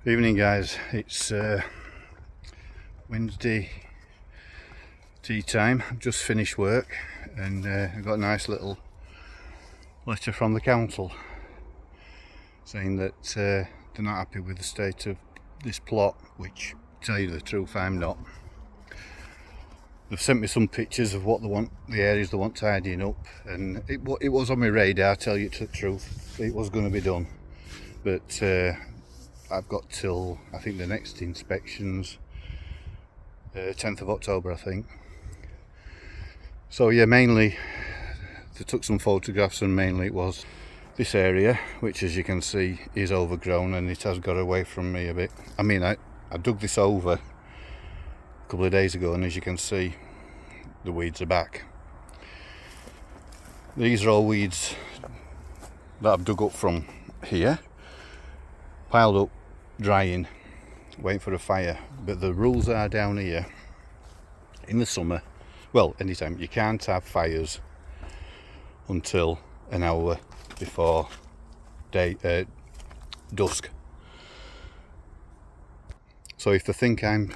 Evening guys, it's Wednesday tea time. I've just finished work and I got a nice little letter from the council saying that they're not happy with the state of this plot, which, to tell you the truth, I'm not. They've sent me some pictures of what they want, the areas they want tidying up, and it was on my radar, tell you the truth. It was going to be done, but I've got till, I think, the next inspections 10th of October, I think. So yeah, mainly they took some photographs, and mainly it was this area, which, as you can see, is overgrown and it has got away from me a bit. I mean, I dug this over a couple of days ago, and as you can see, the weeds are back. These are all weeds that I've dug up from here, piled up, drying, waiting for a fire. But the rules are down here in the summer, well, anytime, you can't have fires until an hour before dusk. So if they think I'm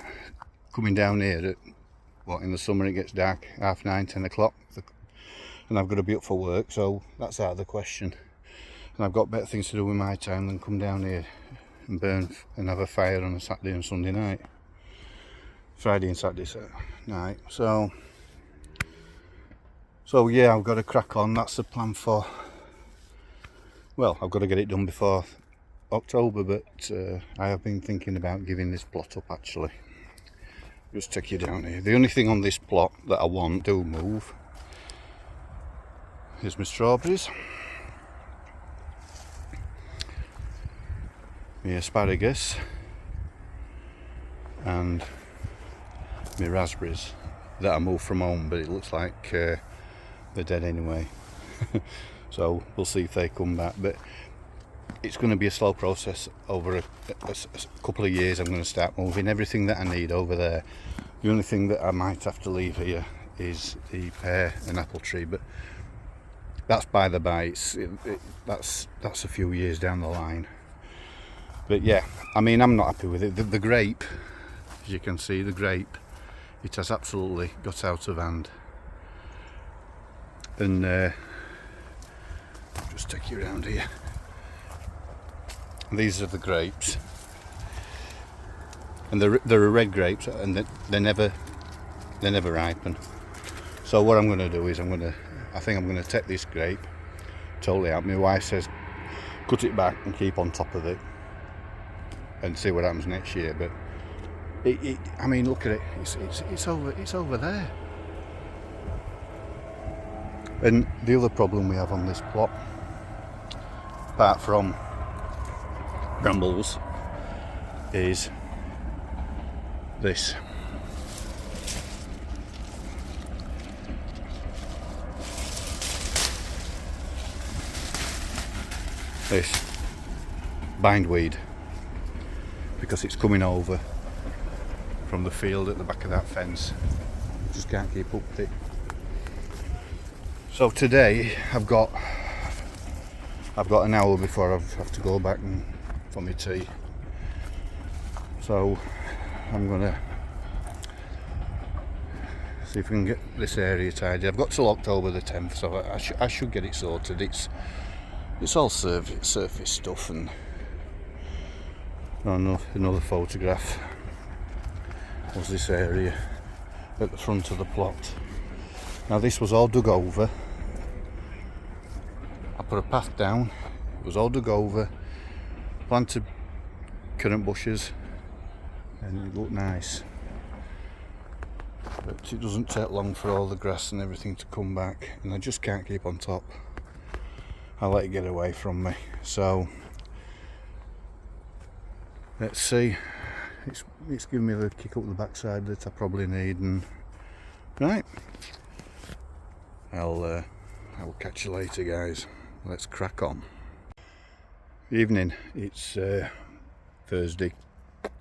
coming down here at, in the summer it gets dark 9:30, 10 o'clock, and I've got to be up for work, so that's out of the question. And I've got better things to do with my time than come down here and burn and have a fire on a Saturday and Sunday night, Friday and Saturday night. So yeah, I've got to crack on. That's the plan for, well, I've got to get it done before October, but I have been thinking about giving this plot up, actually. Just take you down here. The only thing on this plot that I want to move is my strawberries, my asparagus, and my raspberries that I moved from home, but it looks like they're dead anyway. So we'll see if they come back, but it's going to be a slow process. Over a couple of years I'm going to start moving everything that I need over there. The only thing that I might have to leave here is the pear and apple tree, but that's by the by. That's a few years down the line. But yeah, I mean, I'm not happy with it. The grape, as you can see, the grape, it has absolutely got out of hand. And I'll just take you around here. These are the grapes, and they're red grapes, and they never ripen. So what I'm going to do is I think I'm going to take this grape totally out. My wife says cut it back and keep on top of it and see what happens next year. But I mean, look at it. It's over there. And the other problem we have on this plot, apart from brambles, is this. This bindweed, because it's coming over from the field at the back of that fence. Just can't keep up with it. So today I've got an hour before I have to go back for my tea. So I'm gonna see if we can get this area tidy. I've got till October the 10th, so I should get it sorted. It's all surface stuff. And another photograph was this area at the front of the plot. Now this was all dug over. I put a path down, it was all dug over, planted currant bushes, and it looked nice. But it doesn't take long for all the grass and everything to come back, and I just can't keep on top. I let it get away from me. So let's see. It's giving me the kick up the backside that I probably need. And right, I will catch you later, guys. Let's crack on. Evening. It's Thursday,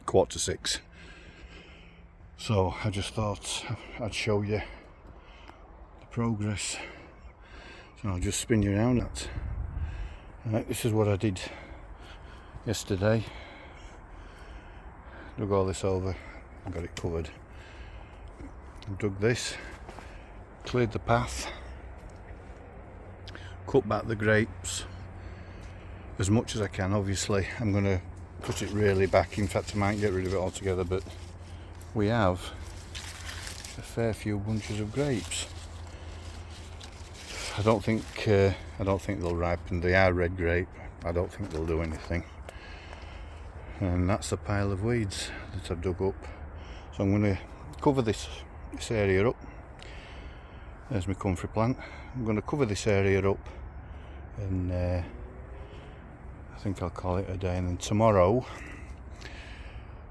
5:45. So I just thought I'd show you the progress. So I'll just spin you around that. Right, this is what I did yesterday. dug all this over, and got it covered. Dug this, cleared the path, cut back the grapes as much as I can. Obviously I'm going to cut it really back, in fact I might get rid of it altogether, but we have a fair few bunches of grapes. I don't think they'll ripen. They are red grape. I don't think they'll do anything. And that's the pile of weeds that I've dug up. So I'm going to cover this area up. There's my comfrey plant. I'm going to cover this area up, and I think I'll call it a day. And then tomorrow,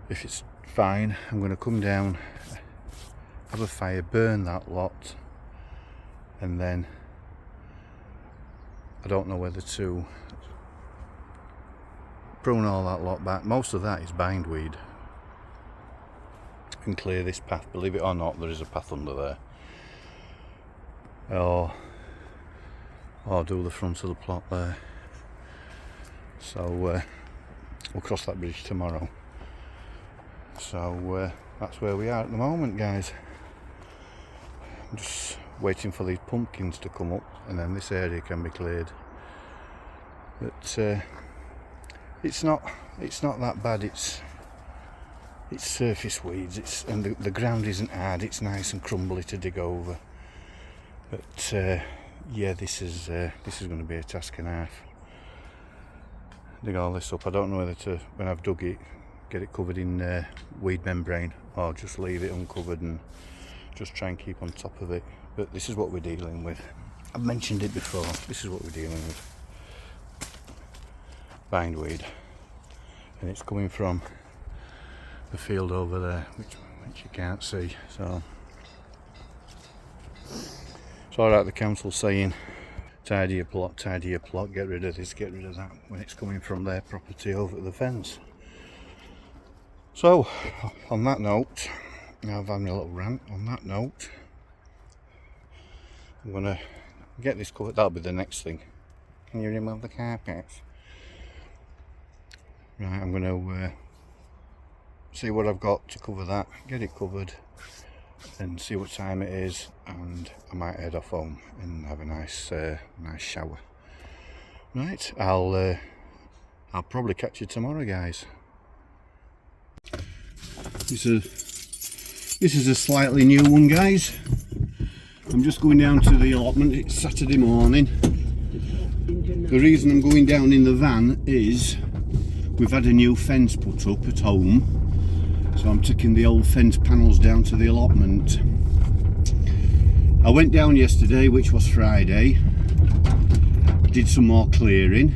if it's fine, I'm going to come down, have a fire, burn that lot, and then I don't know whether to prune all that lot back. Most of that is bindweed, and clear this path. Believe it or not, there is a path under there. Or do the front of the plot there. So we'll cross that bridge tomorrow. So that's where we are at the moment, guys. I'm just waiting for these pumpkins to come up, and then this area can be cleared. But it's not that bad. It's surface weeds. And the ground isn't hard. It's nice and crumbly to dig over. But yeah, this is going to be a task and a half. Dig all this up. I don't know whether to, when I've dug it, get it covered in weed membrane, or just leave it uncovered and just try and keep on top of it. But this is what we're dealing with. I've mentioned it before. This is what we're dealing with. Bindweed, and it's coming from the field over there, which you can't see. So it's all right. The council's saying tidy your plot, get rid of this, get rid of that, when it's coming from their property over the fence. So on that note, I've had a little rant. On that note, I'm gonna get this covered. That'll be the next thing. Can you remove the carpets? Right, I'm going to see what I've got to cover that, get it covered, and see what time it is, and I might head off home and have a nice shower. Right, I'll probably catch you tomorrow, guys. This is a slightly new one, guys. I'm just going down to the allotment. It's Saturday morning. The reason I'm going down in the van is we've had a new fence put up at home, so I'm taking the old fence panels down to the allotment. I went down yesterday, which was Friday, did some more clearing.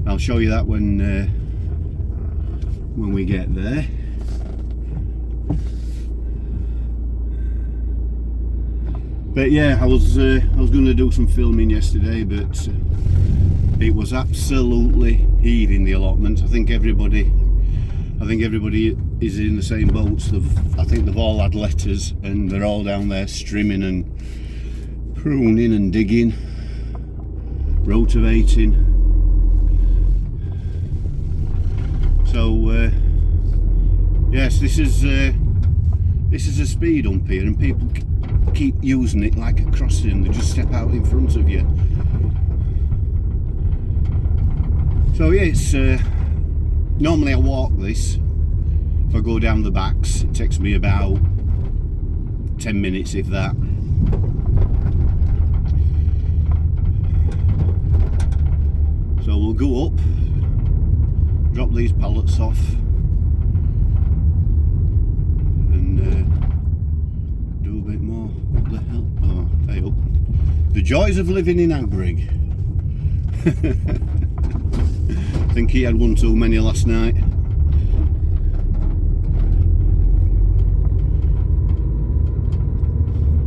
I'll show you that when we get there. But yeah, I was going to do some filming yesterday, but it was absolutely heaving, the allotment. I think everybody is in the same boats. I think they've all had letters, and they're all down there strimming and pruning and digging, rotavating. So yes, this is a speed hump here, and people keep using it like a crossing. They just step out in front of you. So yeah, it's normally I walk this. If I go down the backs, it takes me about 10 minutes, if that. So we'll go up, drop these pallets off, and do a bit more. What the hell? Oh, hey up. The joys of living in Agrig. I think he had one too many last night.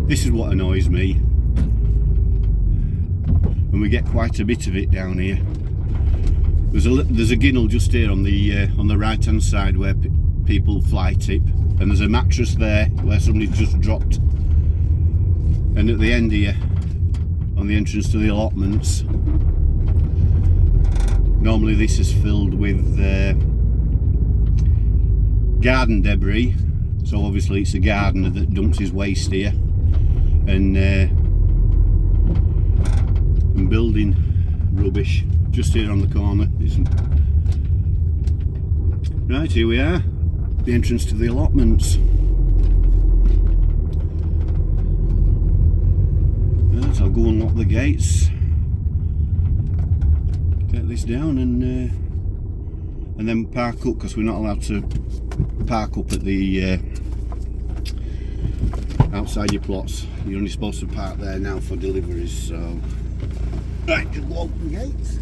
This is what annoys me, and we get quite a bit of it down here. There's a ginnel just here on the right hand side where people fly tip, and there's a mattress there where somebody just dropped. And at the end here, on the entrance to the allotments, normally this is filled with garden debris, so obviously it's a gardener that dumps his waste here, and building rubbish just here on the corner. Right, here we are, the entrance to the allotments. Right, I'll go unlock the gates, get this down, and then park up, because we're not allowed to park up at the outside your plots. You're only supposed to park there now for deliveries, so right, just go open the gates.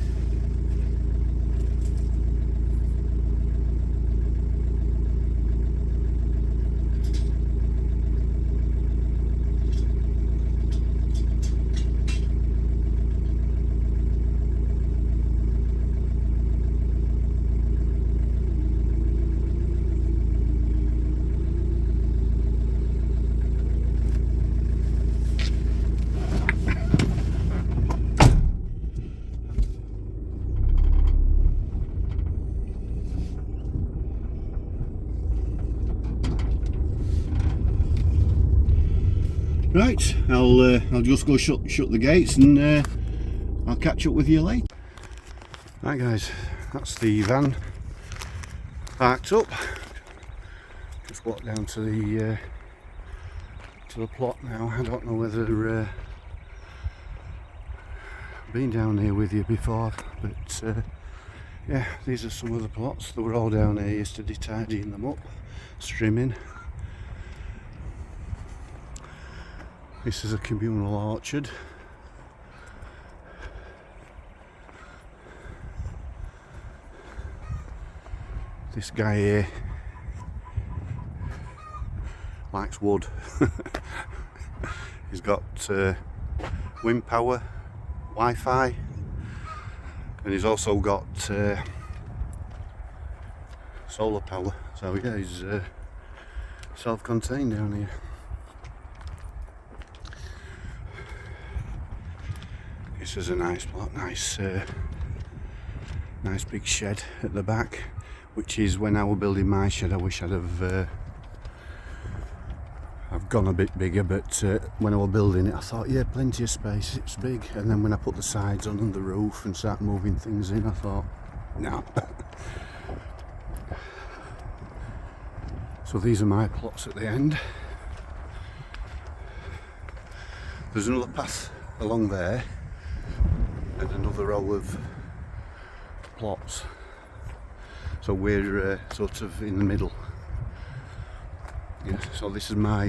Right, I'll just go shut the gates, and I'll catch up with you later. Right guys, that's the van parked up. Just walked down to the plot now. I don't know whether I've been down here with you before, but yeah, these are some of the plots. They were all down here yesterday, tidying them up, trimming. This is a communal orchard. This guy here likes wood. He's got wind power, Wi-Fi, and he's also got solar power. So yeah, he's self-contained down here. This is a nice plot, nice big shed at the back, which is when I was building my shed. I wish I'd have I've gone a bit bigger, but when I was building it I thought, yeah, plenty of space, it's big. And then when I put the sides on and the roof and start moving things in, I thought, no. So these are my plots at the end. There's another path along there and another row of plots, so we're sort of in the middle. Yeah, so this is my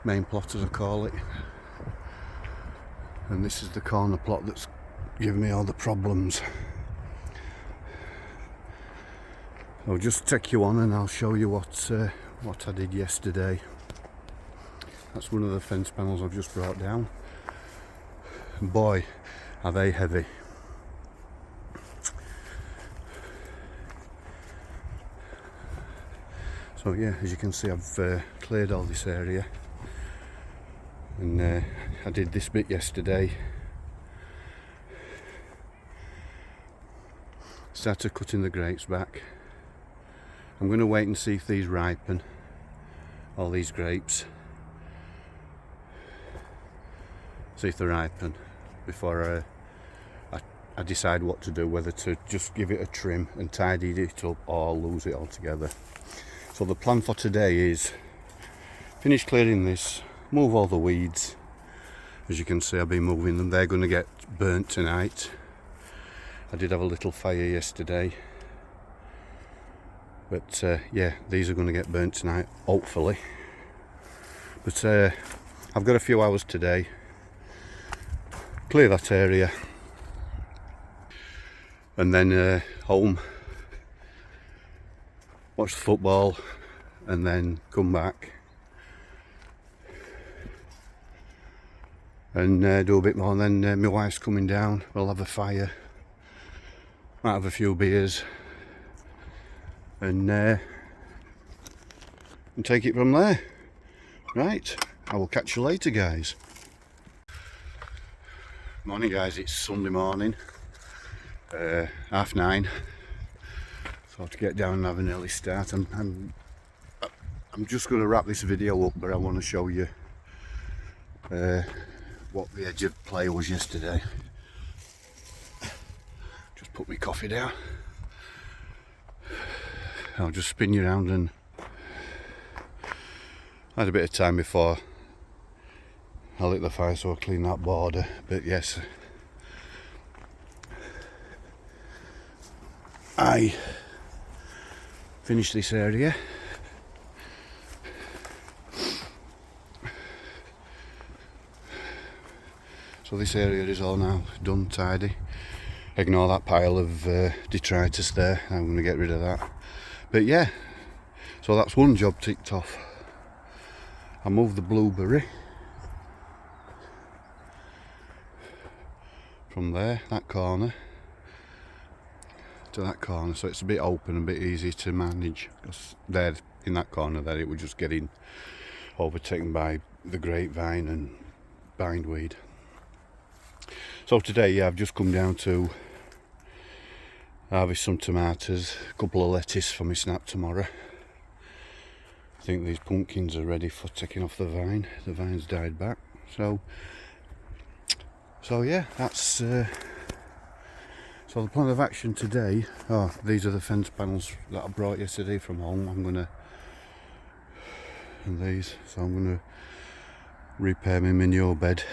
main plot, as I call it, and this is the corner plot that's giving me all the problems. I'll just take you on and I'll show you what I did yesterday. That's one of the fence panels I've just brought down. Boy, are they heavy. So yeah, as you can see, I've cleared all this area, and I did this bit yesterday. Started cutting the grapes back. I'm going to wait and see if these ripen, all these grapes. See if they ripen before I decide what to do, whether to just give it a trim and tidy it up or lose it altogether. So the plan for today is finish clearing this, move all the weeds. As you can see, I've been moving them. They're going to get burnt tonight. I did have a little fire yesterday, but yeah, these are going to get burnt tonight, hopefully. But I've got a few hours today. Clear that area, and then home, watch the football, and then come back and do a bit more. And then my wife's coming down, we'll have a fire, might have a few beers, and take it from there. Right, I will catch you later, guys. Morning guys, it's Sunday morning, 9:30. So to get down and have an early start, I'm just going to wrap this video up, but I want to show you what the edge of play was yesterday. Just put my coffee down. I'll just spin you around, and I had a bit of time before I lit the fire, so I cleaned that border. But yes, I finished this area. So this area is all now done, tidy. Ignore that pile of detritus there, I'm going to get rid of that. But yeah, so that's one job ticked off. I moved the blueberry from there, that corner, to that corner, so it's a bit open, a bit easy to manage, because there in that corner there it was just getting overtaken by the grapevine and bindweed. So today, yeah, I've just come down to harvest some tomatoes, a couple of lettuce for my snap tomorrow. I think these pumpkins are ready for taking off the vine. The vine's died back, so yeah, that's so the plan of action today. Oh, these are the fence panels that I brought yesterday from home. I'm gonna repair my manure bed.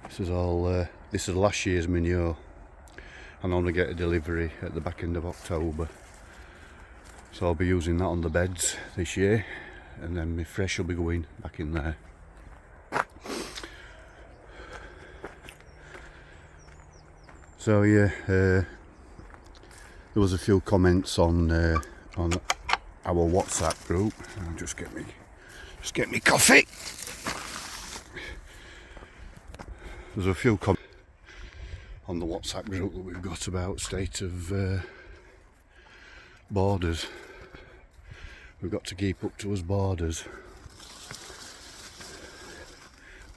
This is last year's manure. I normally get a delivery at the back end of October, so I'll be using that on the beds this year, and then my fresh will be going back in there. So yeah, there was a few comments on our WhatsApp group. I'll just get me coffee. There's a few comments on the WhatsApp group that we've got about state of borders. We've got to keep up to us borders.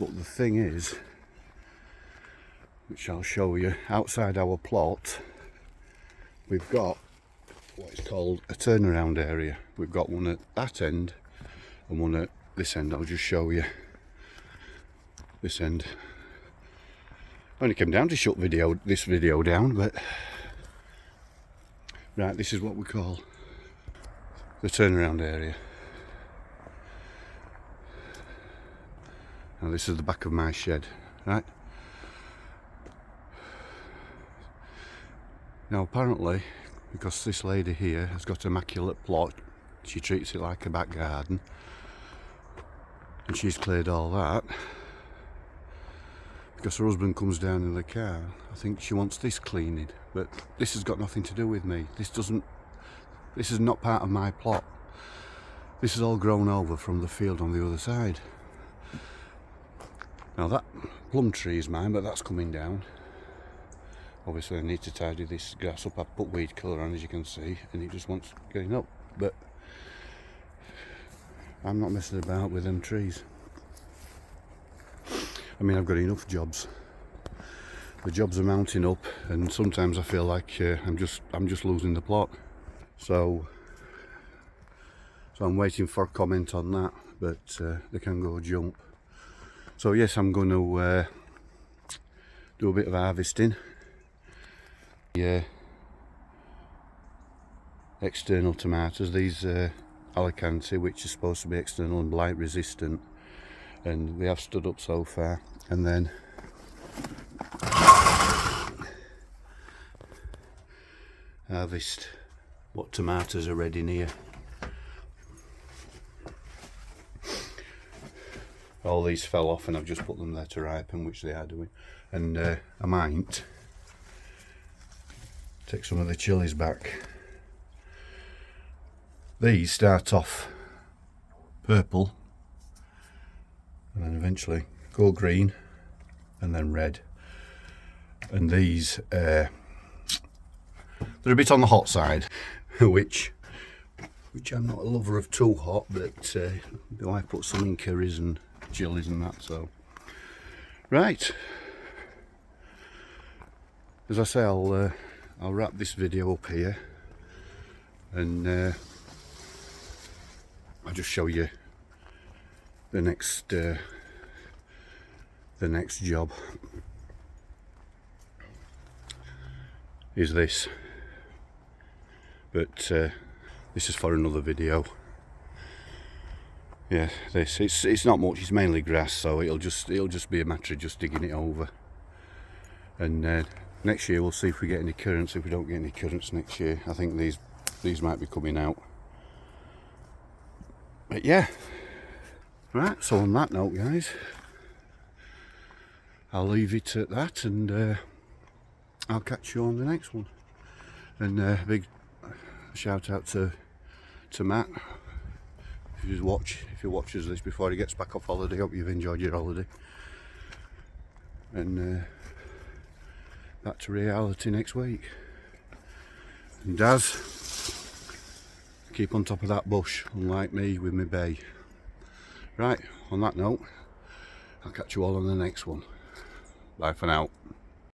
But the thing is, which I'll show you, outside our plot we've got what is called a turnaround area. We've got one at that end and one at this end. I'll just show you this end. I only came down to shut this video down, but right, this is what we call the turnaround area. Now this is the back of my shed, right? Now apparently, because this lady here has got an immaculate plot, she treats it like a back garden, and she's cleared all that. Because her husband comes down in the car, I think she wants this cleaning, but this has got nothing to do with me. This is not part of my plot. This is all grown over from the field on the other side. Now that plum tree is mine, but that's coming down. Obviously I need to tidy this grass up. I've put weed killer on, as you can see, and it just wants getting up, but I'm not messing about with them trees. I mean, I've got enough jobs. The jobs are mounting up, and sometimes I feel like I'm just losing the plot. So I'm waiting for a comment on that, but they can go jump. So yes, I'm going to do a bit of harvesting. Yeah, external tomatoes. These Alicante, which is supposed to be external and blight resistant, and they have stood up so far. And then harvest what tomatoes are ready near. All these fell off and I've just put them there to ripen, which they are doing. And I might take some of the chilies back. These start off purple and then eventually go green and then red. And these they're a bit on the hot side, which I'm not a lover of too hot, but I put some in curries and chilies and that. So right, as I say, I'll wrap this video up here. and I'll just show you the next job is this, but this is for another video. Yeah, it's not much, it's mainly grass, so it'll just be a matter of just digging it over, and next year we'll see if we get any currants. If we don't get any currants next year, I think these might be coming out. But yeah, right, so on that note guys, I'll leave it at that, and I'll catch you on the next one. And big shout out to Matt. If he watches this before he gets back off holiday, hope you've enjoyed your holiday. And back to reality next week. And Daz, keep on top of that bush, unlike me with my bay. Right, on that note, I'll catch you all on the next one. Bye for now.